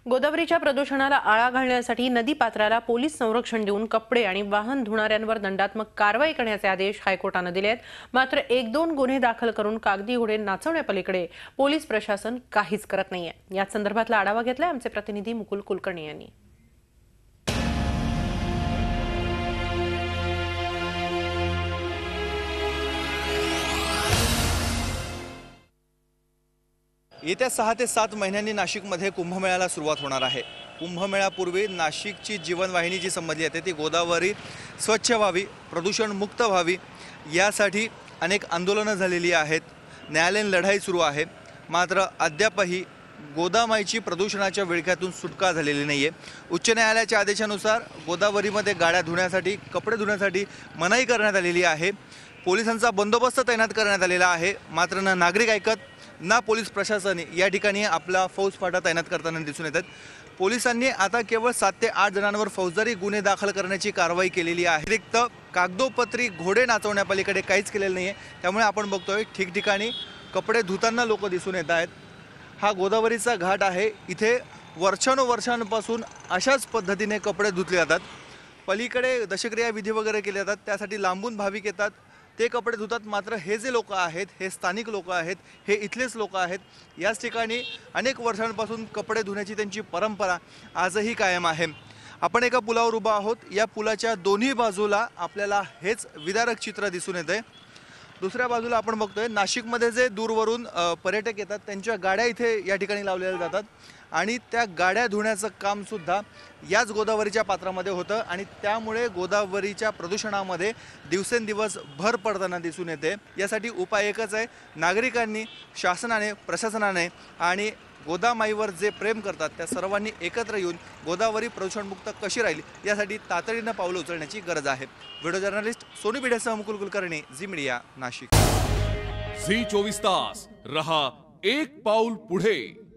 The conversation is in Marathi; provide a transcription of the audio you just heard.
गोदावरीच्या प्रदूषणाला आळा घालण्यासाठी नदी पात्राला पोलीस संरक्षण देऊन कपडे आणि वाहन धुणाऱ्यांवर दंडात्मक कारवाई करण्याचे आदेश हायकोर्टाने दिले आहेत। मात्र एक दोन गुन्हे दाखल करून कागदी घोडे नाचवण्यापलीकडे पोलीस प्रशासन काहीच करत नाहीये। या संदर्भातला आढावा घेतलाय आमचे प्रतिनिधी मुकुल कुलकर्णी यांनी। येत्या 6 ते 7 महिन्यांनी नाशिकमध्ये कुंभमेळ्याला सुरुवात होणार आहे। कुंभमेळ्यापूर्वी नाशिकची जीवनवाहिनी जी समजली जाते ती गोदावरी स्वच्छ व्हावी, प्रदूषण मुक्त व्हावी यासाठी अनेक आंदोलनं झालेली आहेत, न्यायालयीन लढाई सुरू आहे। मात्र अद्यापही गोदामाईची प्रदूषणाच्या विळख्यातून सुटका झालेली नाहीये। उच्च न्यायालयाच्या आदेशानुसार गोदावरीमध्ये गाड्या धुण्यासाठी, कपडे धुण्यासाठी मनाई करण्यात आलेली आहे। पोलिसांचा बंदोबस्त तैनात करण्यात आलेला आहे। मात्र ना नागरिक ऐकत ना पोलीस प्रशासन या ठिकाणी आपला फौजफाटा तैनात करताना दिसून येतात। पोलिसांनी आता केवळ 7 ते 8 जणांवर फौजदारी गुन्हे दाखल करण्याची कारवाई केलेली आहे। अतिरिक्त कागदोपत्री घोडे नाचवण्यापलीकडे काहीच केलेलं नाहीये। त्यामुळे आपण बघतोय ठिकठिकाणी कपडे धुताना लोक दिसून येत आहेत। हा गोदावरीचा घाट आहे। इथे वर्षानुवर्षांपासून अशाच पद्धतीने कपडे धुतले जातात। पलीकडे दशक्रिया विधी वगैरे केले जातात, त्यासाठी लांबून भाविक येतात, ते कपडे धुतात। मात्र हे जे लोक आहेत, हे स्थानिक लोक आहेत, हे इथलेच लोक आहेत। याच ठिकाणी अनेक वर्षांपासून कपडे धुण्याची त्यांची परंपरा आजही कायम आहे। आपण एका पुलावर उभा आहोत। या पुलाच्या दोन्ही बाजूला आपल्याला हेच विदारक चित्र दिसून येते। दुसऱ्या बाजूला आपण बघतोय नाशिकमध्ये जे दूरवरून पर्यटक येतात त्यांच्या गाड्या इथे या ठिकाणी लावलेल्या जातात आणि त्या गाड्या धुण्याचं काम सुद्धा याच गोदावरीच्या पात्रामध्ये होतं आणि त्यामुळे गोदावरीच्या प्रदूषणामध्ये दिवसेंदिवस भर पडताना दिसून येते। यासाठी उपाय एकच आहे, नागरिकांनी, शासनाने, प्रशासनाने आणि गोदामाईवर जे प्रेम करतात त्या सर्वांनी एकत्र येऊन गोदावरी प्रदूषणमुक्त कशी राहील यासाठी तातडीनं पावलं उचलण्याची गरज आहे। व्हिडिओ जर्नलिस्ट सोनू भिडेसह मुकुल कुलकर्णी, झी मीडिया, नाशिक। झी 24 तास रहा एक पाऊल पुढे।